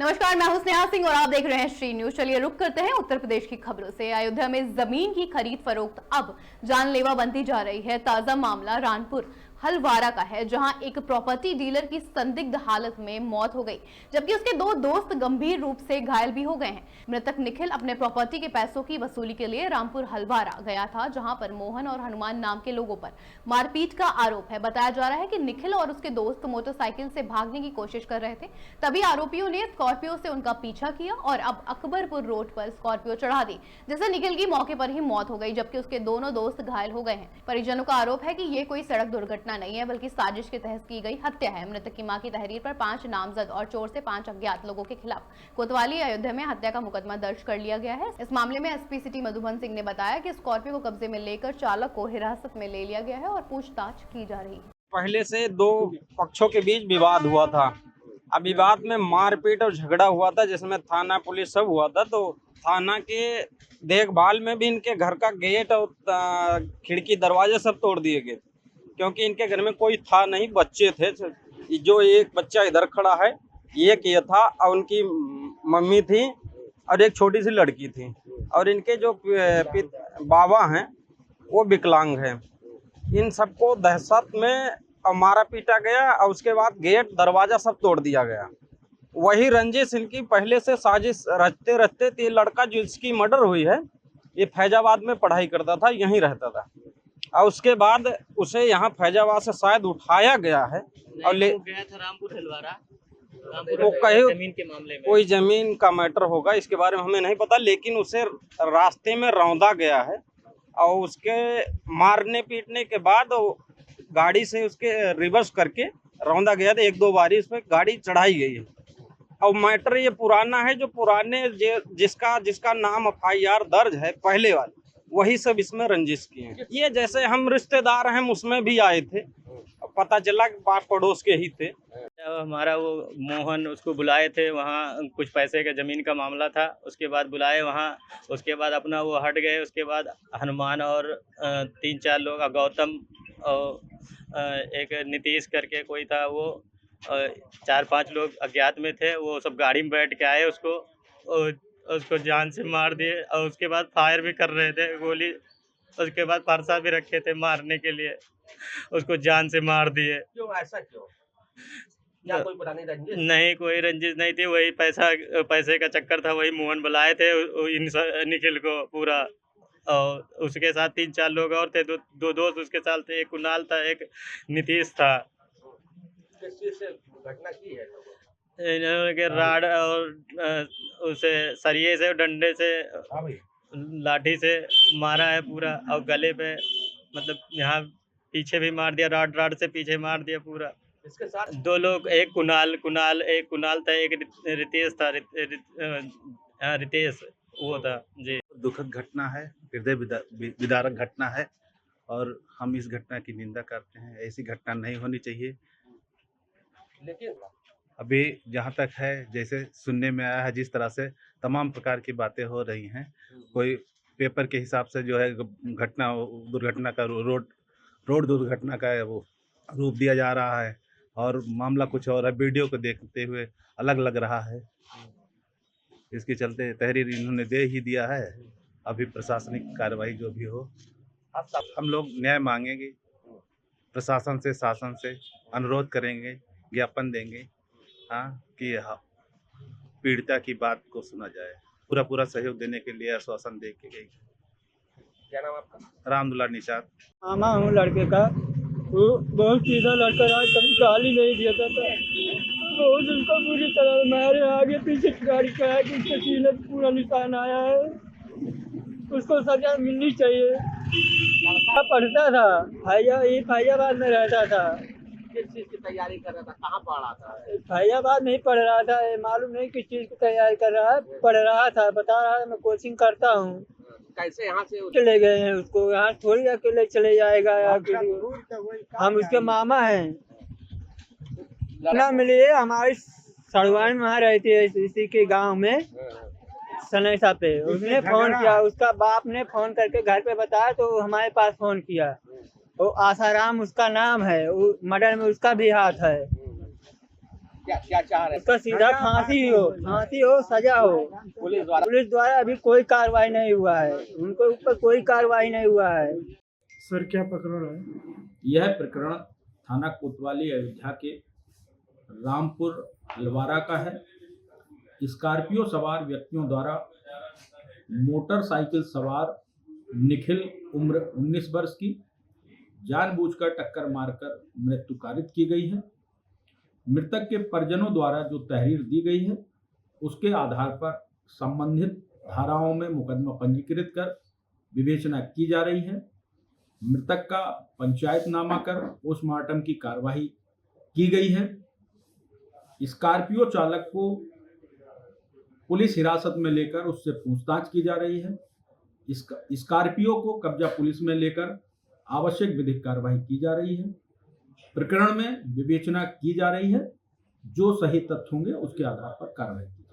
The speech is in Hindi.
नमस्कार, मैं हूं स्नेहा सिंह और आप देख रहे हैं श्री न्यूज। चलिए रुक करते हैं उत्तर प्रदेश की खबरों से। अयोध्या में जमीन की खरीद फरोख्त अब जानलेवा बनती जा रही है। ताजा मामला रानपुर हलवारा का है, जहां एक प्रॉपर्टी डीलर की संदिग्ध हालत में मौत हो गई, जबकि उसके दो दोस्त गंभीर रूप से घायल भी हो गए हैं। मृतक निखिल अपने प्रॉपर्टी के पैसों की वसूली के लिए रामपुर हलवारा गया था, जहां पर मोहन और हनुमान नाम के लोगों पर मारपीट का आरोप है। बताया जा रहा है कि निखिल और उसके दोस्त मोटरसाइकिल से भागने की कोशिश कर रहे थे, तभी आरोपियों ने स्कॉर्पियो से उनका पीछा किया और अब अकबरपुर रोड पर स्कॉर्पियो चढ़ा दी, जिससे निखिल की मौके पर ही मौत हो गई, जबकि उसके दोनों दोस्त घायल हो गए हैं। परिजनों का आरोप है कि ये कोई सड़क दुर्घटना नहीं है, बल्कि साजिश के तहत की गई हत्या है। मृतक की मां की तहरीर पर 5 नामजद और चोर से 5 अज्ञात लोगों के खिलाफ कोतवाली अयोध्या में हत्या का मुकदमा दर्ज कर लिया गया है। इस मामले में एसपी सिटी मधुबन सिंह ने बताया कि स्कॉर्पियो को कब्जे में लेकर चालक को हिरासत में ले लिया गया है और पूछताछ की जा रही है। पहले से दो पक्षों के बीच विवाद हुआ था। अब विवाद में मारपीट और झगड़ा हुआ था, जिसमें थाना पुलिस सब हुआ था। तो थाना के देखभाल में भी इनके घर का गेट और खिड़की दरवाजे सब तोड़ दिए गए, क्योंकि इनके घर में कोई था नहीं, बच्चे थे। जो एक बच्चा इधर खड़ा है, एक ये था और उनकी मम्मी थी और एक छोटी सी लड़की थी, और इनके जो बाबा हैं वो विकलांग हैं। इन सबको दहशत में मारा पीटा गया और उसके बाद गेट दरवाजा सब तोड़ दिया गया। वही रंजिश इनकी पहले से साजिश रचते रचते, ये लड़का जिसकी मर्डर हुई है, ये फैजाबाद में पढ़ाई करता था, यहीं रहता था, और उसके बाद उसे यहाँ फैजाबाद से शायद उठाया गया है और ले गया था रामपुर हलवारा। वो कहीं जमीन के मामले में कोई जमीन का मैटर होगा, इसके बारे में हमें नहीं पता, लेकिन उसे रास्ते में रौंदा गया है और उसके मारने पीटने के बाद गाड़ी से उसके रिवर्स करके रौंदा गया था। 1-2 बारी इस पर गाड़ी चढ़ाई गई है। और मैटर ये पुराना है, जो पुराने जिसका नाम FIR दर्ज है पहले वाले, वही सब इसमें रंजिश किए हैं। ये जैसे हम रिश्तेदार हैं, उसमें भी आए थे, पता चला कि पास पड़ोस के ही थे। हमारा वो मोहन, उसको बुलाए थे वहाँ, कुछ पैसे का ज़मीन का मामला था। उसके बाद बुलाए वहाँ, उसके बाद अपना वो हट गए। उसके बाद हनुमान और 3-4 लोग, गौतम और एक नीतीश करके कोई था, वो 4-5 लोग अज्ञात में थे। वो सब गाड़ी में बैठ के आए, उसको जान से मार दिए और उसके बाद फायर भी कर रहे थे गोली। उसके बाद फरसा भी रखे थे मारने के लिए, उसको जान से मार दिए। क्यों ऐसा क्यों? या कोई पुरानी रंजिश? नहीं, कोई रंजिश नहीं थी, वही पैसे का चक्कर था। वही मोहन बुलाए थे निखिल को पूरा, और उसके साथ 3-4 लोग और थे। दो दोस्त उसके साथ थे, एक कुणाल था, एक नीतीश था। किस चीज से घटना की है? इन्होंने के राड और उसे सरिये से, डंडे से, लाठी से मारा है पूरा, और गले पे, मतलब यहाँ पीछे भी मार दिया, राड से पीछे मार दिया पूरा। इसके साथ 2 लोग, एक कुणाल था, एक रितेश था। रितेश वो था जी। दुखद घटना है, हृदय विदारक घटना है, और हम इस घटना की निंदा करते हैं। ऐसी घटना नहीं होनी चाहिए। लेकिन अभी जहाँ तक है, जैसे सुनने में आया है, जिस तरह से तमाम प्रकार की बातें हो रही हैं, कोई पेपर के हिसाब से जो है दुर्घटना का रोड दुर्घटना का वो रूप दिया जा रहा है, और मामला कुछ और है। वीडियो को देखते हुए अलग लग रहा है। इसके चलते तहरीर इन्होंने दे ही दिया है। अभी प्रशासनिक कार्रवाई जो भी हो, हम लोग न्याय मांगेंगे, प्रशासन से, शासन से अनुरोध करेंगे, ज्ञापन देंगे, कि पीड़िता की बात को सुना जाए। पूरा सहयोग देने के लिए आश्वासन दे के गई। क्या नाम आपका? रामदुल्ला निषाद। मामा हूँ लड़के का। वो बहुत सीधा लड़का रहा, कभी गाली नहीं दिया था। बहुत उसको बुरी तरह मारे, आगे पीछे गाड़ी का है कि उसके सीने पे पूरा निशान आया है। उसको सजा मिलनी चाहिए। पढ़ता था, फैजाबाद में रहता था। किस चीज की तैयारी कर रहा था? कहाँ पढ़ा था? फैजाबाद नहीं पढ़ रहा था, मालूम नहीं किस चीज़ की तैयारी कर रहा है। पढ़ रहा था, बता रहा है मैं कोचिंग करता हूँ। कैसे यहाँ से चले गए हैं उसको, यहाँ थोड़ी अकेले चले जाएगा। हम उसके मामा हैं। ना मिलिए, हमारी सड़वान में वहाँ रहती है, इसी के गांव में सनेसा पे। उसने फोन किया, उसका बाप ने फोन करके घर पे बताया, तो हमारे पास फोन किया। वो आसाराम उसका नाम है, मर्डर में उसका भी हाथ है। क्या चाह रहे उसका सीधा फांसी हो सजा हो। पुलिस द्वारा अभी कोई कार्रवाई नहीं हुआ है, उनके ऊपर कोई कार्रवाई नहीं हुआ है। सर क्या प्रकरण है? यह प्रकरण थाना कोतवाली अयोध्या के रामपुर हलवारा का है। स्कॉर्पियो सवार व्यक्तियों द्वारा मोटरसाइकिल सवार निखिल उम्र 19 वर्ष की जानबूझकर टक्कर मारकर मृत्यु कारित की गई है। मृतक के परिजनों द्वारा जो तहरीर दी गई है उसके आधार पर संबंधित धाराओं में मुकदमा पंजीकृत कर विवेचना की जा रही है। मृतक का पंचायतनामा कर पोस्टमार्टम की कार्यवाही की गई है। स्कॉर्पियो चालक को पुलिस हिरासत में लेकर उससे पूछताछ की जा रही है। स्कॉर्पियो को कब्जा पुलिस में लेकर आवश्यक विधिक कार्रवाई की जा रही है। प्रकरण में विवेचना की जा रही है, जो सही तथ्य होंगे उसके आधार पर कार्रवाई की